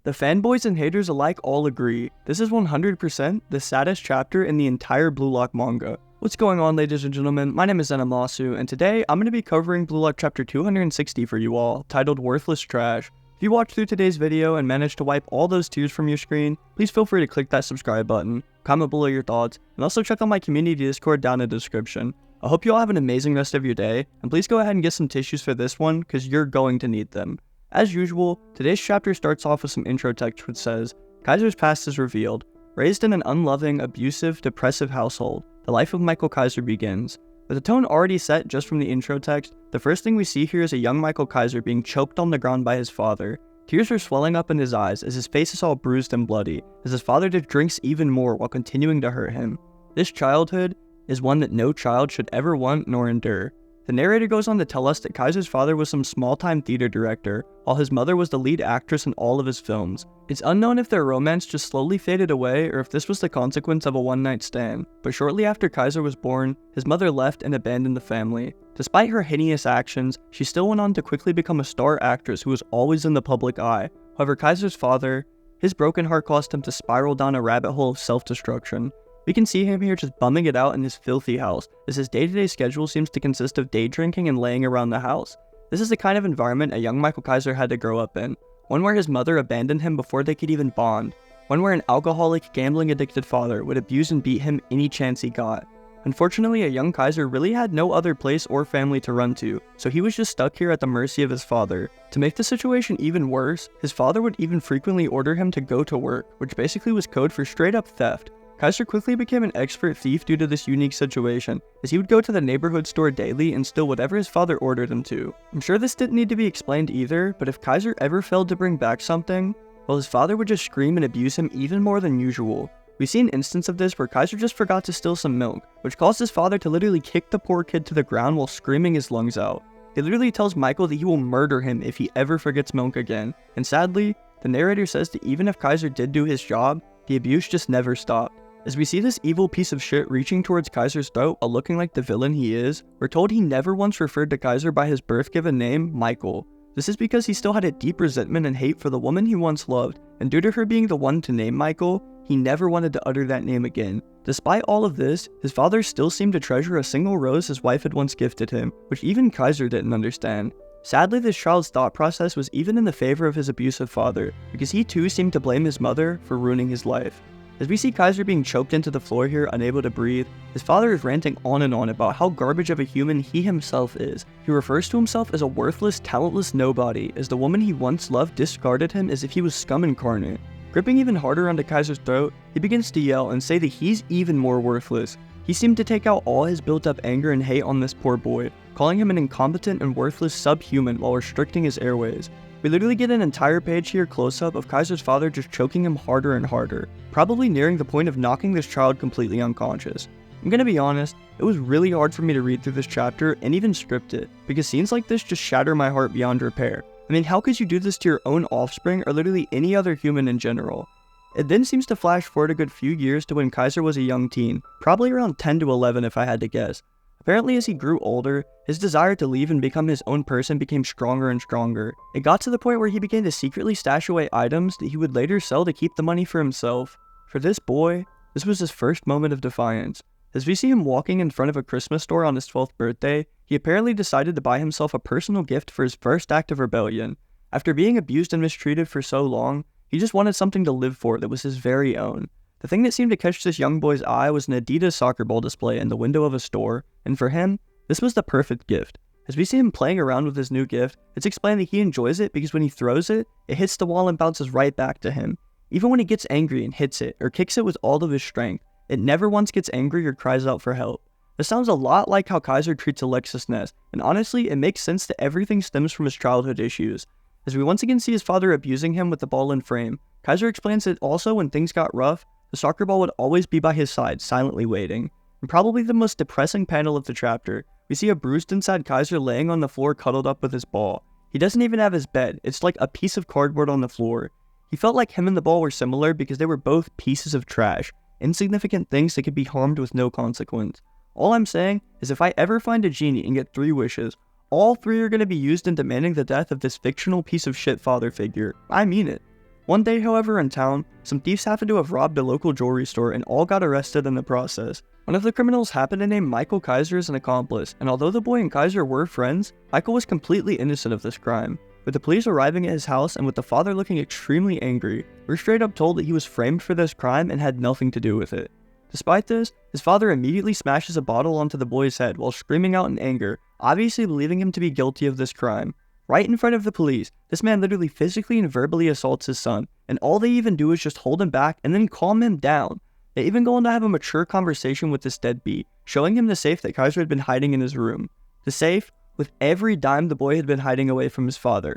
The fanboys and haters alike all agree, this is 100% the saddest chapter in the entire Blue Lock manga. What's going on, ladies and gentlemen? My name is Animasu, and today I'm going to be covering Blue Lock chapter 260 for you all, titled Worthless Trash. If you watched through today's video and managed to wipe all those tears from your screen, please feel free to click that subscribe button, comment below your thoughts, and also check out my community Discord down in the description. I hope you all have an amazing rest of your day, and please go ahead and get some tissues for this one, because you're going to need them. As usual, today's chapter starts off with some intro text which says, Kaiser's past is revealed. Raised in an unloving, abusive, depressive household, the life of Michael Kaiser begins. With the tone already set just from the intro text, the first thing we see here is a young Michael Kaiser being choked on the ground by his father. Tears are swelling up in his eyes as his face is all bruised and bloody, as his father just drinks even more while continuing to hurt him. This childhood is one that no child should ever want nor endure. The narrator goes on to tell us that Kaiser's father was some small-time theater director, while his mother was the lead actress in all of his films. It's unknown if their romance just slowly faded away or if this was the consequence of a one-night stand, but shortly after Kaiser was born, his mother left and abandoned the family. Despite her heinous actions, she still went on to quickly become a star actress who was always in the public eye. However, Kaiser's father, his broken heart caused him to spiral down a rabbit hole of self-destruction. We can see him here just bumming it out in his filthy house, as his day-to-day schedule seems to consist of day drinking and laying around the house. This is the kind of environment a young Michael Kaiser had to grow up in, one where his mother abandoned him before they could even bond, one where an alcoholic, gambling-addicted father would abuse and beat him any chance he got. Unfortunately, a young Kaiser really had no other place or family to run to, so he was just stuck here at the mercy of his father. To make the situation even worse, his father would even frequently order him to go to work, which basically was code for straight-up theft. Kaiser quickly became an expert thief due to this unique situation, as he would go to the neighborhood store daily and steal whatever his father ordered him to. I'm sure this didn't need to be explained either, but if Kaiser ever failed to bring back something, well, his father would just scream and abuse him even more than usual. We see an instance of this where Kaiser just forgot to steal some milk, which caused his father to literally kick the poor kid to the ground while screaming his lungs out. He literally tells Michael that he will murder him if he ever forgets milk again, and sadly, the narrator says that even if Kaiser did do his job, the abuse just never stopped. As we see this evil piece of shit reaching towards Kaiser's throat while looking like the villain he is, we're told he never once referred to Kaiser by his birth-given name, Michael. This is because he still had a deep resentment and hate for the woman he once loved, and due to her being the one to name Michael, he never wanted to utter that name again. Despite all of this, his father still seemed to treasure a single rose his wife had once gifted him, which even Kaiser didn't understand. Sadly, this child's thought process was even in the favor of his abusive father, because he too seemed to blame his mother for ruining his life. As we see Kaiser being choked into the floor here, unable to breathe, his father is ranting on and on about how garbage of a human he himself is. He refers to himself as a worthless, talentless nobody, as the woman he once loved discarded him as if he was scum incarnate. Gripping even harder onto Kaiser's throat, he begins to yell and say that he's even more worthless. He seemed to take out all his built-up anger and hate on this poor boy, calling him an incompetent and worthless subhuman while restricting his airways. We literally get an entire page here close-up of Kaiser's father just choking him harder and harder, probably nearing the point of knocking this child completely unconscious. I'm gonna be honest, it was really hard for me to read through this chapter and even script it, because scenes like this just shatter my heart beyond repair. I mean, how could you do this to your own offspring or literally any other human in general? It then seems to flash forward a good few years to when Kaiser was a young teen, probably around 10 to 11 if I had to guess. Apparently, as he grew older, his desire to leave and become his own person became stronger and stronger. It got to the point where he began to secretly stash away items that he would later sell to keep the money for himself. For this boy, this was his first moment of defiance. As we see him walking in front of a Christmas store on his 12th birthday, he apparently decided to buy himself a personal gift for his first act of rebellion. After being abused and mistreated for so long, he just wanted something to live for that was his very own. The thing that seemed to catch this young boy's eye was an Adidas soccer ball display in the window of a store, and for him, this was the perfect gift. As we see him playing around with his new gift, it's explained that he enjoys it because when he throws it, it hits the wall and bounces right back to him. Even when he gets angry and hits it, or kicks it with all of his strength, it never once gets angry or cries out for help. This sounds a lot like how Kaiser treats Alexis Ness, and honestly, it makes sense that everything stems from his childhood issues. As we once again see his father abusing him with the ball and frame, Kaiser explains that also when things got rough, the soccer ball would always be by his side, silently waiting. In probably the most depressing panel of the chapter, we see a bruised inside Kaiser laying on the floor cuddled up with his ball. He doesn't even have his bed, it's like a piece of cardboard on the floor. He felt like him and the ball were similar because they were both pieces of trash, insignificant things that could be harmed with no consequence. All I'm saying is if I ever find a genie and get 3 wishes, all 3 are going to be used in demanding the death of this fictional piece of shit father figure. I mean it. One day, however, in town, some thieves happened to have robbed a local jewelry store and all got arrested in the process. One of the criminals happened to name Michael KAISER as an accomplice, and although the boy and KAISER were friends, Michael was completely innocent of this crime. With the police arriving at his house and with the father looking extremely angry, we're straight up told that he was framed for this crime and had nothing to do with it. Despite this, his father immediately smashes a bottle onto the boy's head while screaming out in anger, obviously believing him to be guilty of this crime. Right in front of the police, this man literally physically and verbally assaults his son, and all they even do is just hold him back and then calm him down. They even go on to have a mature conversation with this deadbeat, showing him the safe that KAISER had been hiding in his room. The safe, with every dime the boy had been hiding away from his father.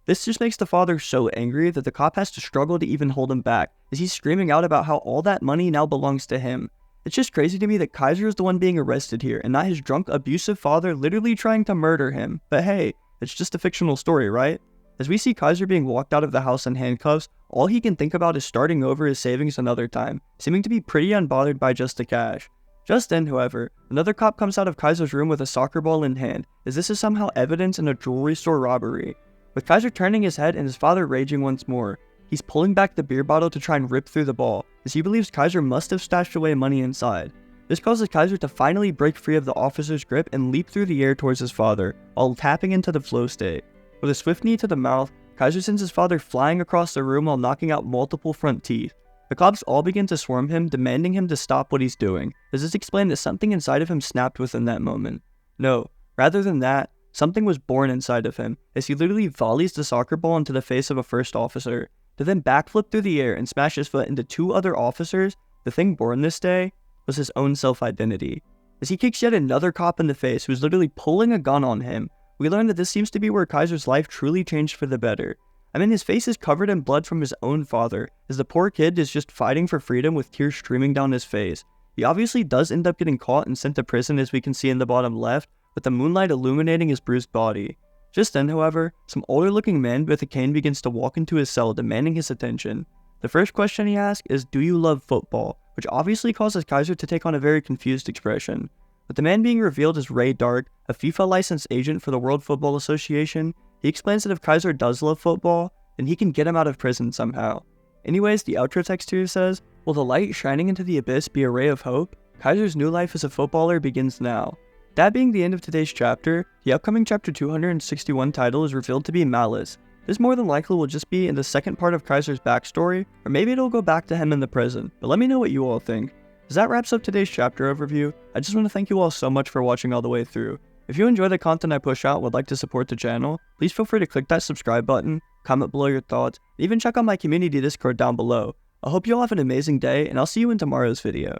This just makes the father so angry that the cop has to struggle to even hold him back, as he's screaming out about how all that money now belongs to him. It's just crazy to me that KAISER is the one being arrested here, and not his drunk, abusive father literally trying to murder him. But hey, it's just a fictional story, right? As we see KAISER being walked out of the house in handcuffs, all he can think about is starting over his savings another time, seeming to be pretty unbothered by just the cash. Just then, however, another cop comes out of KAISER's room with a soccer ball in hand, as this is somehow evidence in a jewelry store robbery. With KAISER turning his head and his father raging once more, he's pulling back the beer bottle to try and rip through the ball, as he believes KAISER must have stashed away money inside. This causes KAISER to finally break free of the officer's grip and leap through the air towards his father, while tapping into the flow state. With a swift knee to the mouth, KAISER sends his father flying across the room while knocking out multiple front teeth. The cops all begin to swarm him, demanding him to stop what he's doing, as it's explained that something inside of him snapped within that moment. No, rather than that, something was born inside of him, as he literally volleys the soccer ball into the face of a first officer, to then backflip through the air and smash his foot into two other officers. The thing born this day was his own self-identity. As he kicks yet another cop in the face who's literally pulling a gun on him, we learn that this seems to be where KAISER's life truly changed for the better. I mean, his face is covered in blood from his own father, as the poor kid is just fighting for freedom with tears streaming down his face. He obviously does end up getting caught and sent to prison, as we can see in the bottom left, with the moonlight illuminating his bruised body. Just then, however, some older looking man with a cane begins to walk into his cell, demanding his attention. The first question he asks is, "Do you love football?" which obviously causes KAISER to take on a very confused expression. With the man being revealed as Ray Dark, a FIFA licensed agent for the World Football Association, he explains that if KAISER does love football, then he can get him out of prison somehow. Anyways, the outro text here says, "Will the light shining into the abyss be a ray of hope? KAISER's new life as a footballer begins now." That being the end of today's chapter, the upcoming chapter 261 title is revealed to be Malice. This more than likely will just be in the second part of KAISER's backstory, or maybe it'll go back to him in the present, but let me know what you all think. As that wraps up today's chapter overview, I just want to thank you all so much for watching all the way through. If you enjoy the content I push out and would like to support the channel, please feel free to click that subscribe button, comment below your thoughts, and even check out my community Discord down below. I hope you all have an amazing day, and I'll see you in tomorrow's video.